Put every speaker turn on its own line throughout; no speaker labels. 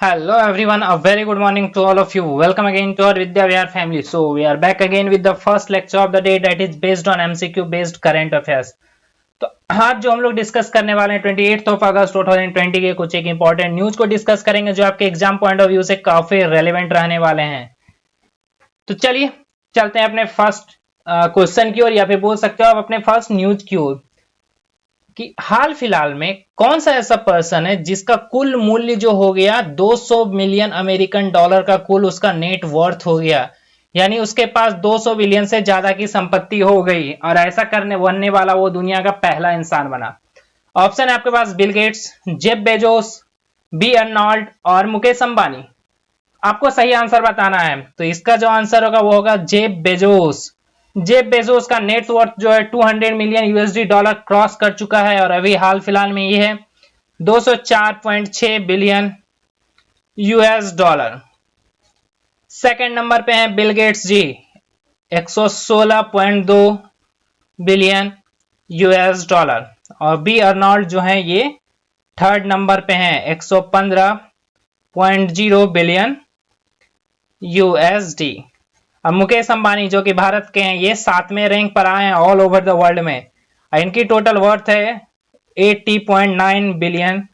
Hello everyone, a very good morning to all of you. Welcome again to our Vidya Vihar family. So we are back again with the first lecture of the day that is based on MCQ based current affairs. तो आज जो हम लोग discuss करने वाले हैं 28 of अगस्त 2020 के कुछ एक इंपॉर्टेंट न्यूज को डिस्कस करेंगे जो आपके एग्जाम पॉइंट ऑफ व्यू से काफी रेलेवेंट रहने वाले हैं। तो चलिए चलते हैं अपने फर्स्ट क्वेश्चन की ओर या फिर बोल सकते हो आप अपने फर्स्ट न्यूज की ओर कि हाल फिलहाल में कौन सा ऐसा पर्सन है जिसका कुल मूल्य जो हो गया 200 मिलियन अमेरिकन डॉलर का कुल उसका नेट वर्थ हो गया, यानी उसके पास 200 बिलियन से ज्यादा की संपत्ति हो गई और ऐसा करने बनने वाला वो दुनिया का पहला इंसान बना। ऑप्शन है आपके पास Bill Gates, Jeff Bezos, B Arnault और मुकेश अंबानी। आपको सही आंसर बताना है, तो इसका जो आंसर होगा वो होगा जेफ बेजोस। जेफ बेजोस का नेटवर्थ जो है 200 मिलियन यूएसडी डॉलर क्रॉस कर चुका है और अभी हाल फिलहाल में ये है 204.6 billion US dollar. Second number पे है बिल गेट्स जी, 116.2 बिलियन यूएस डॉलर। और बी अर्नॉल्ड जो है ये थर्ड नंबर पे है 115.0 बिलियन यूएसडी। अब मुकेश अंबानी जो कि भारत के हैं ये 7वें रैंक पर आए हैं ऑल ओवर द वर्ल्ड में। इनकी टोटल वर्थ है 80.9 बिलियन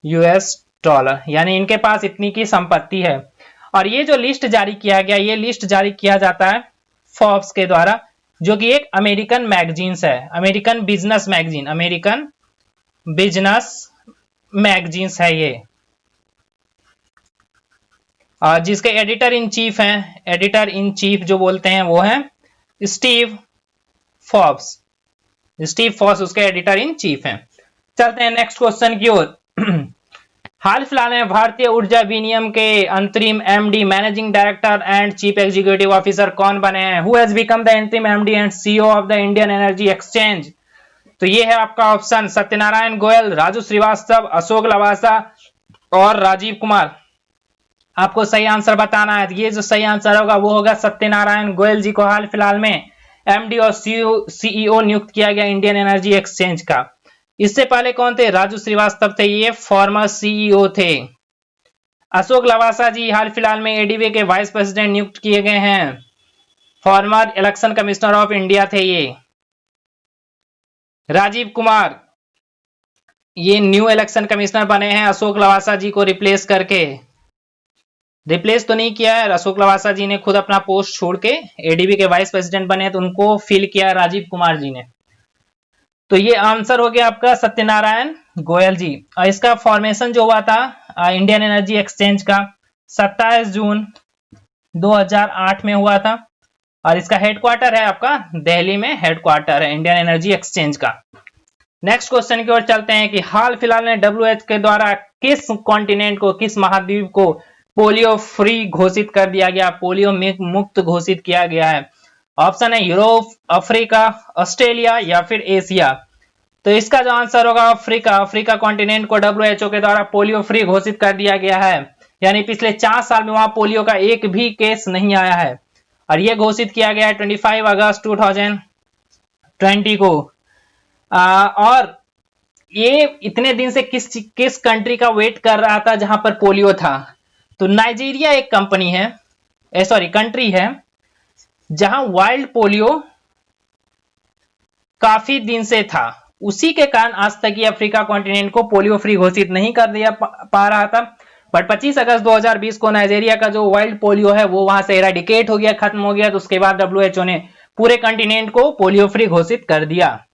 यूएस डॉलर, यानी इनके पास इतनी की संपत्ति है। और ये जो लिस्ट जारी किया गया, ये लिस्ट जारी किया जाता है फोर्ब्स के द्वारा, जो कि एक अमेरिकन मैगजीन है, American business magazine, American business magazines है ये, जिसके एडिटर इन चीफ हैं, एडिटर इन चीफ जो बोलते हैं वो हैं स्टीव फॉर्ब्स। स्टीव फॉर्ब्स उसके एडिटर इन चीफ हैं। चलते हैं नेक्स्ट क्वेश्चन की ओर। हाल फिलहाल में भारतीय ऊर्जा विनियम के अंतरिम MD, managing director and chief executive officer कौन बने हैं? Who has become the interim MD and CEO of the Indian energy exchange? तो ये है आपका ऑप्शन सत्यनारायण गोयल, राजू श्रीवास्तव, अशोक लवासा और राजीव कुमार। आपको सही आंसर बताना है। ये जो सही आंसर होगा वो होगा सत्यनारायण गोयल जी को हाल फिलहाल में एमडी और सीईओ नियुक्त किया गया इंडियन एनर्जी एक्सचेंज का। इससे पहले कौन थे? राजू श्रीवास्तव थे, ये फॉर्मर सीईओ थे। अशोक लवासा जी हाल फिलहाल में एडीबी के वाइस प्रेसिडेंट नियुक्त किए गए हैं, farmer election commissioner of India थे ये। राजीव कुमार ये न्यू इलेक्शन कमिश्नर बने हैं अशोक लवासा जी को रिप्लेस करके। रिप्लेस तो नहीं किया है, अशोक लवासा जी ने खुद अपना पोस्ट छोड़ के एडीबी के वाइस प्रेसिडेंट बने, तो उनको फिल किया राजीव कुमार जी ने। तो ये आंसर हो गया आपका सत्यनारायण गोयल जी। और इसका फॉर्मेशन जो हुआ था इंडियन एनर्जी एक्सचेंज का 27 जून 2008 में हुआ था और इसका हेडक्वार्टर है आपका दिल्ली में, हेडक्वार्टर है इंडियन एनर्जी एक्सचेंज का। नेक्स्ट क्वेश्चन की ओर चलते हैं कि हाल फिलहाल में डब्ल्यूएच के द्वारा किस कॉन्टिनेंट को, किस महाद्वीप को पोलियो फ्री घोषित कर दिया गया, पोलियो मुक्त घोषित किया गया है? ऑप्शन है यूरोप, अफ्रीका, ऑस्ट्रेलिया या फिर एशिया। तो इसका जो आंसर होगा अफ्रीका। अफ्रीका कॉन्टिनेंट को डब्ल्यूएचओ के द्वारा पोलियो फ्री घोषित कर दिया गया है, यानी पिछले 4 साल में वहां पोलियो का एक भी केस नहीं आया है। और यह घोषित किया गया है 25 अगस्त 2020 को। और ये इतने दिन से किस कंट्री का वेट कर रहा था जहां पर पोलियो था? तो नाइजीरिया एक कंपनी है, सॉरी कंट्री है, जहां वाइल्ड पोलियो काफी दिन से था। उसी के कारण आज तक ये अफ्रीका कॉन्टिनेंट को पोलियो फ्री घोषित नहीं कर दिया पा रहा था। बट 25 अगस्त 2020 को नाइजीरिया का जो वाइल्ड पोलियो है वो वहां से इरेडिकेट हो गया, खत्म हो गया। तो उसके बाद डब्ल्यूएचओ ने पूरे कॉन्टिनेंट को पोलियो फ्री घोषित कर दिया।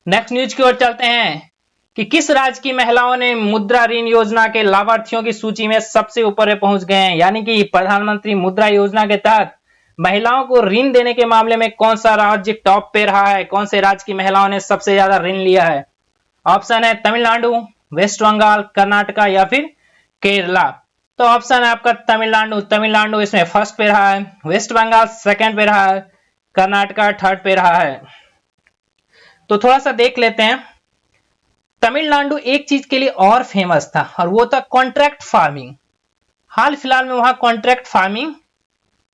नेक्स्ट न्यूज की ओर चलते हैं कि किस राज्य की महिलाओं ने मुद्रा ऋण योजना के लाभार्थियों की सूची में सबसे ऊपर पहुंच गए हैं, यानी कि प्रधानमंत्री मुद्रा योजना के तहत महिलाओं को ऋण देने के मामले में कौन सा राज्य टॉप पे रहा है? कौन से राज्य की महिलाओं ने सबसे ज्यादा ऋण लिया है? ऑप्शन है तमिलनाडु, वेस्ट बंगाल, कर्नाटका या फिर केरला। तो ऑप्शन है आपका तमिलनाडु। तमिलनाडु इसमें फर्स्ट पे रहा है, वेस्ट बंगाल सेकंड पे रहा है, कर्नाटका थर्ड पे रहा है। तो थोड़ा सा देख लेते हैं। तमिलनाडु एक चीज के लिए और फेमस था और वो था कॉन्ट्रैक्ट फार्मिंग। हाल फिलहाल में वहां कॉन्ट्रैक्ट फार्मिंग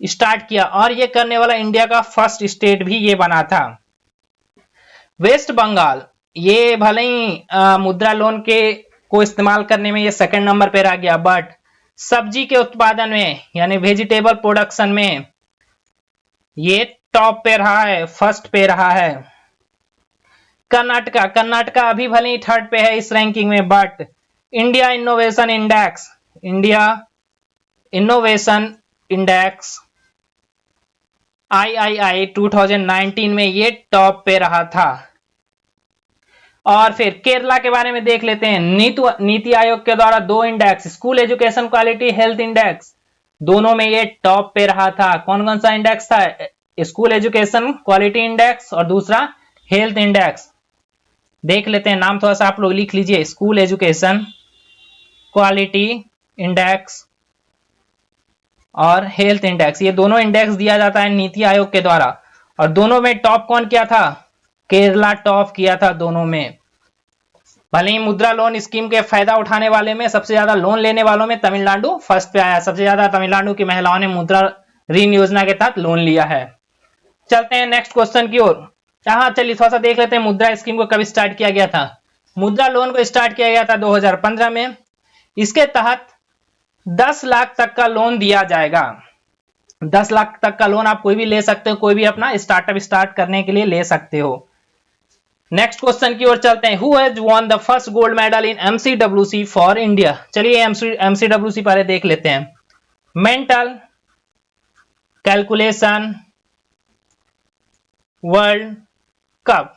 स्टार्ट किया और ये करने वाला इंडिया का फर्स्ट स्टेट भी ये बना था। वेस्ट बंगाल ये भले ही मुद्रा लोन के को इस्तेमाल करने में ये सेकंड नंबर पे रह गया, बट सब्जी के उत्पादन में यानी वेजिटेबल प्रोडक्शन में ये टॉप पे रहा है, फर्स्ट पे रहा है। कर्नाटका अभी भले ही थर्ड पे है इस रैंकिंग में, but India innovation index III 2019 में ये टॉप पे रहा था। और फिर केरला के बारे में देख लेते हैं। नीति आयोग के द्वारा 2 index, school education quality health index, दोनों में ये टॉप पे रहा था। कौन कौन सा इंडेक्स था? स्कूल एजुकेशन क्वालिटी इंडेक्स और दूसरा हेल्थ इंडेक्स। देख लेते हैं, नाम थोड़ा सा आप लोग लिख लीजिए, स्कूल एजुकेशन क्वालिटी इंडेक्स और हेल्थ इंडेक्स। ये दोनों इंडेक्स दिया जाता है नीति आयोग के द्वारा, और दोनों में टॉप कौन किया था? केरला टॉप किया था दोनों में। भले ही मुद्रा लोन स्कीम के फायदा उठाने वाले में सबसे ज्यादा लोन लेने वालों में तमिलनाडु फर्स्ट पे आया। सबसे ज्यादा तमिलनाडु की महिलाओं ने मुद्रा ऋण योजना के तहत लोन लिया है। चलते हैं नेक्स्ट क्वेश्चन की ओर। हाँ चलिए थोड़ा सा देख लेते हैं मुद्रा स्कीम को कब स्टार्ट किया गया था। मुद्रा लोन को स्टार्ट किया गया था 2015 में। इसके तहत 10 लाख तक का लोन दिया जाएगा। 10 लाख तक का लोन आप कोई भी ले सकते हो, कोई भी अपना स्टार्टअप स्टार्ट करने के लिए ले सकते हो। नेक्स्ट क्वेश्चन की ओर चलते हैं। Who has won the first gold medal in MCWC for India? चलिए MCWC पहले देख लेते हैं। मेंटल कैलकुलेशन वर्ल्ड कप,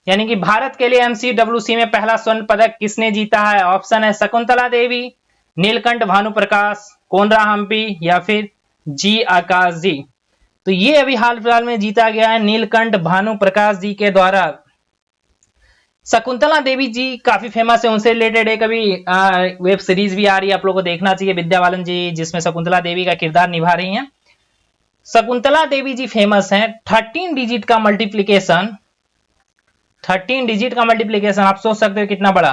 यानी कि भारत के लिए MCWC में पहला स्वर्ण पदक किसने जीता है? ऑप्शन है शकुंतला देवी, नीलकंठ भानुप्रकाश, कोनरा हम्पी या फिर जी आकाश जी। तो ये अभी हाल फिलहाल में जीता गया है नीलकंठ भानुप्रकाश जी के द्वारा। शकुंतला देवी जी काफी फेमस है, उनसे रिलेटेड एक अभी वेब सीरीज भी आ रही है, आप लोगों को देखना चाहिए, विद्या बालन जी जिसमें शकुंतला देवी का किरदार निभा रही हैं। शकुंतला देवी जी फेमस हैं। 13 डिजिट का मल्टीप्लीकेशन आप सोच सकते हो कितना बड़ा,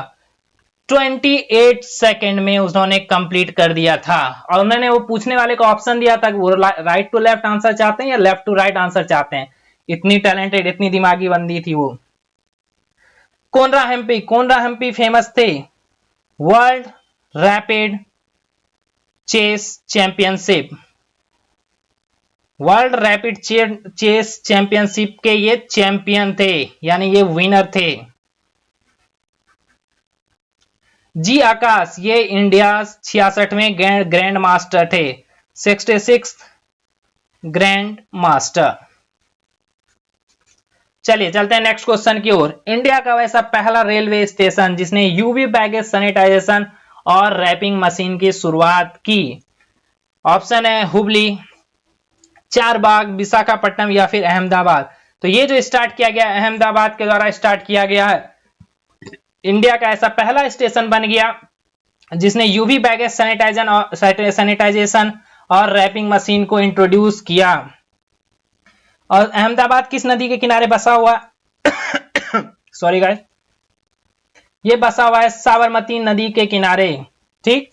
28 सेकेंड में उन्होंने कंप्लीट कर दिया था। और उन्होंने वो पूछने वाले को ऑप्शन दिया था कि वो राइट टू लेफ्ट आंसर चाहते हैं या लेफ्ट टू राइट आंसर चाहते हैं। इतनी टैलेंटेड, इतनी दिमागी बंदी थी वो। कोनरा हेम्पी फेमस थे world rapid chess championship. World rapid chess championship के ये चैंपियन थे, यानी ये विनर थे। जी आकाश ये इंडिया 66वें ग्रैंड मास्टर थे, 66 ग्रैंड मास्टर। चलिए चलते हैं नेक्स्ट क्वेश्चन की ओर। इंडिया का वैसा पहला रेलवे स्टेशन जिसने यूवी बैगेज सैनिटाइजेशन और रैपिंग मशीन की शुरुआत की? ऑप्शन है हुबली, चारबाग, विशाखापट्टनम या फिर अहमदाबाद। तो ये जो स्टार्ट किया गया अहमदाबाद के द्वारा स्टार्ट किया गया है। इंडिया का ऐसा पहला स्टेशन बन गया जिसने यूवी बैगेज सैनिटाइजेशन और रैपिंग मशीन को इंट्रोड्यूस किया। और अहमदाबाद किस नदी के किनारे बसा हुआ सॉरी गाइस, ये बसा हुआ है साबरमती नदी के किनारे, ठीक।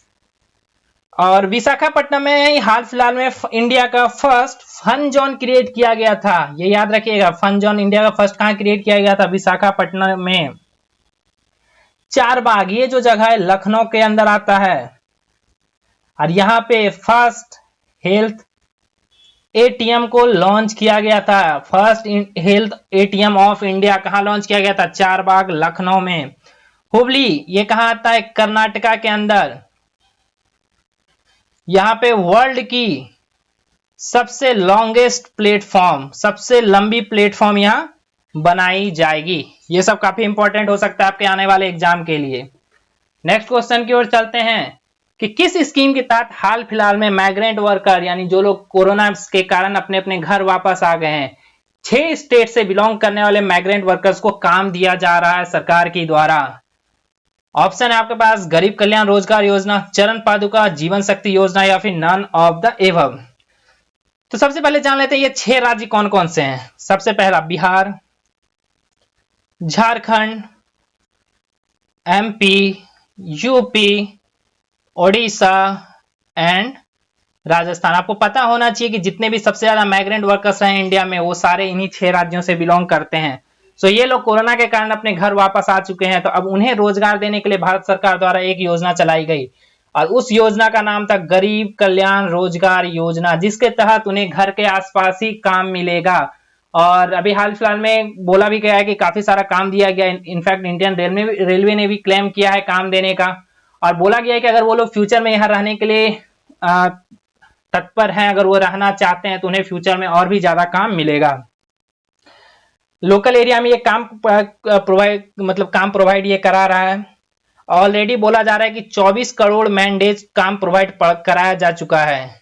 और विशाखापट्टनम में हाल फिलहाल में इंडिया का फर्स्ट फन जोन क्रिएट किया गया था। ये याद रखिएगा, फन जोन इंडिया का फर्स्ट कहां क्रिएट किया गया था? विशाखापट्टनम में। चारबाग ये जो जगह है लखनऊ के अंदर आता है, और यहां पे फर्स्ट हेल्थ ATM को लॉन्च किया गया था। First health ATM of India कहां लॉन्च किया गया था? चारबाग लखनऊ में। हुबली ये कहां आता है? कर्नाटका के अंदर। यहां पे वर्ल्ड की सबसे लॉन्गेस्ट प्लेटफॉर्म, सबसे लंबी प्लेटफॉर्म यहां बनाई जाएगी। ये सब काफी इंपॉर्टेंट हो सकता है आपके आने वाले एग्जाम के लिए। नेक्स्ट क्वेश्चन की ओर चलते हैं कि किस स्कीम के तहत हाल फिलहाल में माइग्रेंट वर्कर यानी जो लोग कोरोना के कारण अपने अपने घर वापस आ गए हैं, 6 स्टेट से बिलोंग करने वाले माइग्रेंट वर्कर्स को काम दिया जा रहा है सरकार के द्वारा? ऑप्शन है आपके पास गरीब कल्याण रोजगार योजना, चरण पादुका जीवन शक्ति योजना या फिर नन ऑफ द एबव। तो सबसे पहले जान लेते हैं ये 6 राज्य कौन कौन से हैं। सबसे पहला Bihar, Jharkhand, MP, UP, Odisha and Rajasthan. आपको पता होना चाहिए कि जितने भी सबसे ज्यादा माइग्रेंट वर्कर्स हैं इंडिया में वो सारे इन्हीं 6 राज्यों से बिलोंग करते हैं। सो ये लोग कोरोना के कारण अपने घर वापस आ चुके हैं, तो अब उन्हें रोजगार देने के लिए भारत सरकार द्वारा एक योजना चलाई गई और उस योजना का नाम था गरीब कल्याण रोजगार योजना, जिसके तहत उन्हें घर के आसपास ही काम मिलेगा। और अभी हाल फिलहाल में बोला भी गया है कि काफी सारा काम दिया गया। इनफैक्ट इंडियन रेलवे ने भी क्लेम किया है काम देने का, और बोला गया है कि अगर वो लोग फ्यूचर में यहाँ रहने के लिए तत्पर हैं, अगर वो रहना चाहते हैं, तो उन्हें फ्यूचर में और भी ज्यादा काम मिलेगा। लोकल एरिया में ये काम प्रोवाइड ये करा रहा है। ऑलरेडी बोला जा रहा है कि 24 करोड़ मैन डेज काम प्रोवाइड कराया जा चुका है।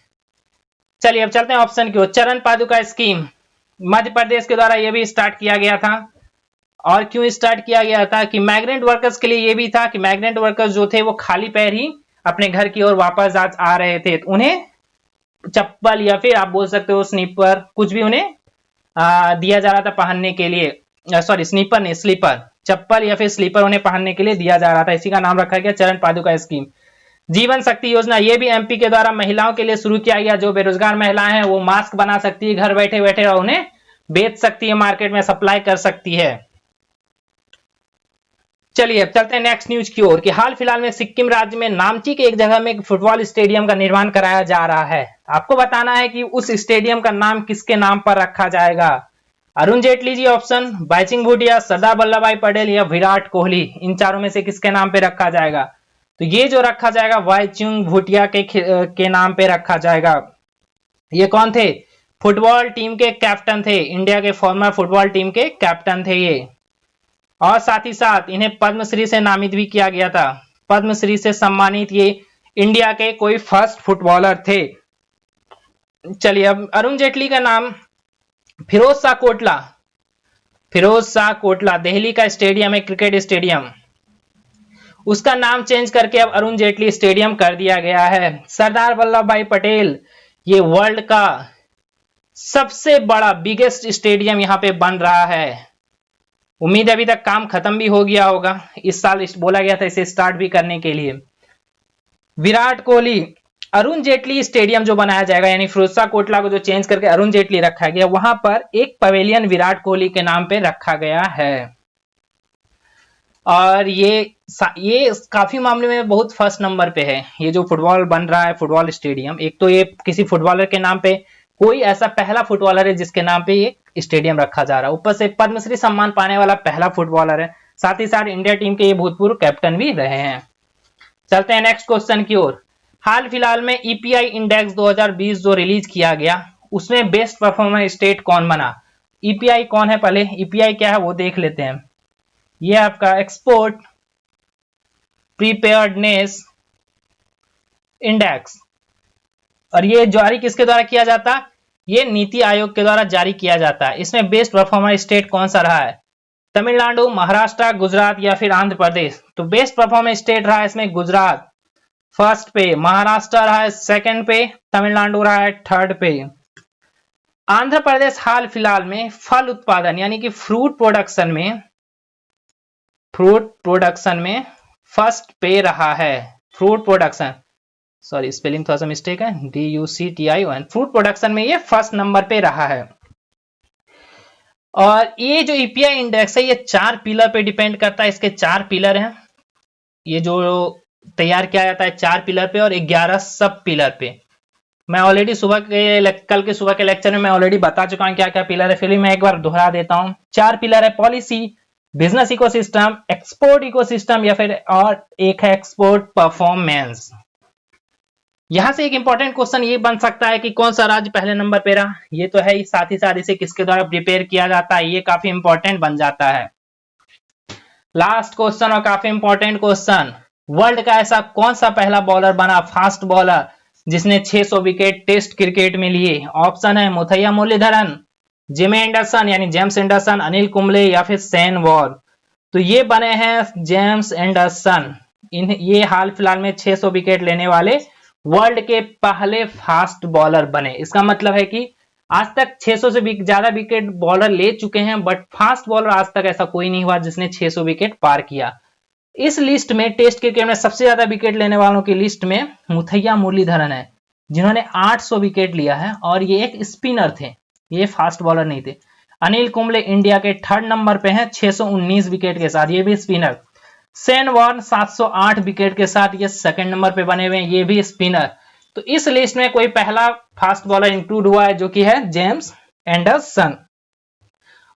चलिए अब चलते हैं ऑप्शन की ओर। चरण पादुका स्कीम मध्य प्रदेश के द्वारा यह भी स्टार्ट किया गया था। और क्यों स्टार्ट किया गया था कि मैग्नेंट वर्कर्स के लिए ये भी था कि मैग्नेंट वर्कर्स जो थे वो खाली पैर ही अपने घर की ओर वापस आ रहे थे, तो उन्हें चप्पल या फिर आप बोल सकते हो स्लीपर, कुछ भी उन्हें दिया जा रहा था पहनने के लिए। सॉरी स्लीपर नहीं, स्लीपर, चप्पल या फिर स्लीपर उन्हें पहनने के लिए दिया जा रहा था। इसी का नाम रखा गया चरण पादुका स्कीम। जीवन शक्ति योजना ये भी एमपी के द्वारा महिलाओं के लिए शुरू किया गया। जो बेरोजगार महिलाएं हैं वो मास्क बना सकती है घर बैठे बैठे और उन्हें बेच सकती है, मार्केट में सप्लाई कर सकती है। चलिए अब चलते हैं नेक्स्ट न्यूज की ओर कि हाल फिलहाल में सिक्किम राज्य में नामची के एक जगह में एक फुटबॉल स्टेडियम का निर्माण कराया जा रहा है। आपको बताना है कि उस स्टेडियम का नाम किसके नाम पर रखा जाएगा। अरुण जेटली जी ऑप्शन, बाइचिंग भूटिया, सरदार वल्लभ भाई पटेल या विराट कोहली, इन चारों में से किसके नाम पे रखा जाएगा। तो ये जो रखा जाएगा बाइचिंग भूटिया के नाम पे रखा जाएगा। ये कौन थे, फुटबॉल टीम के कैप्टन थे, इंडिया के फॉर्मर फुटबॉल टीम के कैप्टन थे ये। और साथ ही साथ इन्हें पद्मश्री से नामित भी किया गया था। पद्मश्री से सम्मानित ये इंडिया के कोई फर्स्ट फुटबॉलर थे। चलिए अब अरुण जेटली का नाम फिरोज शाह कोटला दिल्ली का स्टेडियम है, क्रिकेट स्टेडियम, उसका नाम चेंज करके अब अरुण जेटली स्टेडियम कर दिया गया है। सरदार वल्लभ भाई पटेल, ये वर्ल्ड का सबसे बड़ा बिगेस्ट स्टेडियम यहां पे बन रहा है। उम्मीद है अभी तक काम खत्म भी हो गया होगा, इस साल बोला गया था इसे स्टार्ट भी करने के लिए। विराट कोहली, अरुण जेटली स्टेडियम जो बनाया जाएगा, यानी फिरोज शाह कोटला को जो चेंज करके अरुण जेटली रखा गया, वहां पर एक पवेलियन विराट कोहली के नाम पे रखा गया है। और ये काफी मामले में बहुत फर्स्ट नंबर पे है। ये जो फुटबॉल बन रहा है फुटबॉल स्टेडियम, एक तो ये किसी फुटबॉलर के नाम पे, कोई ऐसा पहला फुटबॉलर है जिसके नाम पे ये स्टेडियम रखा जा रहा है, ऊपर से पद्मश्री सम्मान पाने वाला पहला फुटबॉलर है, साथ ही साथ इंडिया टीम के ये भूतपूर्व कैप्टन भी रहे हैं। चलते हैं नेक्स्ट क्वेश्चन की ओर। हाल फिलहाल में ईपीआई इंडेक्स 2020 जो रिलीज किया गया, उसमें बेस्ट परफॉर्मर स्टेट कौन बना। ईपीआई कौन है, पहले ईपीआई क्या है वो देख लेते हैं। ये आपका एक्सपोर्ट प्रीपेयर्डनेस इंडेक्स, और ये जारी किसके द्वारा किया जाता, ये नीति आयोग के द्वारा जारी किया जाता है। इसमें बेस्ट परफॉर्मर स्टेट कौन सा रहा है, तमिलनाडु, महाराष्ट्र, गुजरात या फिर आंध्र प्रदेश। तो बेस्ट परफॉर्मर स्टेट रहा है इसमें गुजरात फर्स्ट पे, महाराष्ट्र रहा है सेकंड पे, तमिलनाडु रहा है थर्ड पे। आंध्र प्रदेश हाल फिलहाल में फल उत्पादन यानी कि फ्रूट प्रोडक्शन में फर्स्ट पे रहा है। फ्रूट प्रोडक्शन, सॉरी स्पेलिंग थोड़ा सा मिस्टेक है, DUCTION, फ्रूट प्रोडक्शन में ये फर्स्ट नंबर पे रहा है। और ये जो ईपीआई इंडेक्स है ये 4 पिलर पे डिपेंड करता है। इसके 4 पिलर हैं, ये जो तैयार किया जाता है 4 पिलर पे और 11 सब पिलर पे। मैं ऑलरेडी कल के सुबह के लेक्चर में मैं ऑलरेडी बता चुका हूं क्या क्या पिलर है, फिर भी मैं एक बार दोहरा देता हूं। 4 पिलर है, policy, business ecosystem, export ecosystem या फिर और एक है एक्सपोर्ट परफॉर्मेंस। यहां से एक इंपॉर्टेंट क्वेश्चन ये बन सकता है कि कौन सा राज्य पहले नंबर पे रहा, ये तो है ही, साथ ही साथ इसे किसके द्वारा प्रिपेयर किया जाता है, ये काफी इंपॉर्टेंट बन जाता है। लास्ट क्वेश्चन और काफी इंपॉर्टेंट क्वेश्चन, वर्ल्ड का ऐसा कौन सा पहला बॉलर बना, फास्ट बॉलर, जिसने 600 विकेट टेस्ट क्रिकेट में लिए। ऑप्शन है मुथैया मुरलीधरन, जिमी एंडरसन यानी जेम्स एंडरसन, अनिल कुंबले या फिर शेन वॉर्न। तो ये बने हैं जेम्स एंडरसन। ये हाल फिलहाल में 600 विकेट लेने वाले वर्ल्ड के पहले फास्ट बॉलर बने। इसका मतलब है कि आज तक 600 से ज्यादा विकेट बॉलर ले चुके हैं, बट फास्ट बॉलर आज तक ऐसा कोई नहीं हुआ जिसने 600 विकेट पार किया। इस लिस्ट में टेस्ट क्रिकेट में सबसे ज्यादा विकेट लेने वालों की लिस्ट में मुथैया मुरलीधरन है, जिन्होंने 800 विकेट लिया है, और ये एक स्पिनर थे, ये फास्ट बॉलर नहीं थे। अनिल कुंबले इंडिया के 3rd नंबर पे हैं 619 विकेट के साथ, ये भी स्पिनर। शेन वॉर्न 708 विकेट के साथ ये 2nd नंबर पे बने हुए हैं, ये भी स्पिनर। तो इस लिस्ट में कोई पहला फास्ट बॉलर इंक्लूड हुआ है जो कि है जेम्स एंडरसन।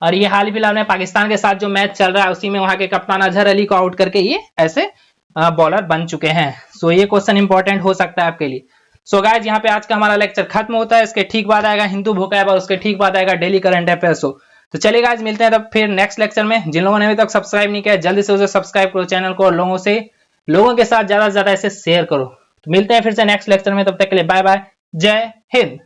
और ये हाल ही फिलहाल में पाकिस्तान के साथ जो मैच चल रहा है उसी में वहां के कप्तान अजहर अली को आउट करके ये ऐसे बॉलर बन चुके हैं। सो ये क्वेश्चन इंपॉर्टेंट हो सकता है आपके लिए। सो गाइस यहाँ पे आज का हमारा लेक्चर खत्म होता है। इसके ठीक बाद आएगा हिंदू वोकैब और उसके ठीक बाद आएगा डेली करंट अफेयर्स। तो चलिए गाइस मिलते हैं तब फिर नेक्स्ट लेक्चर में। जिन लोगों ने अभी तक सब्सक्राइब नहीं किया जल्दी से उसे सब्सक्राइब करो चैनल को और लोगों के साथ ज्यादा से ज्यादा ऐसे शेयर करो। तो मिलते हैं फिर से नेक्स्ट लेक्चर में, तब तक के लिए बाय बाय, जय हिंद।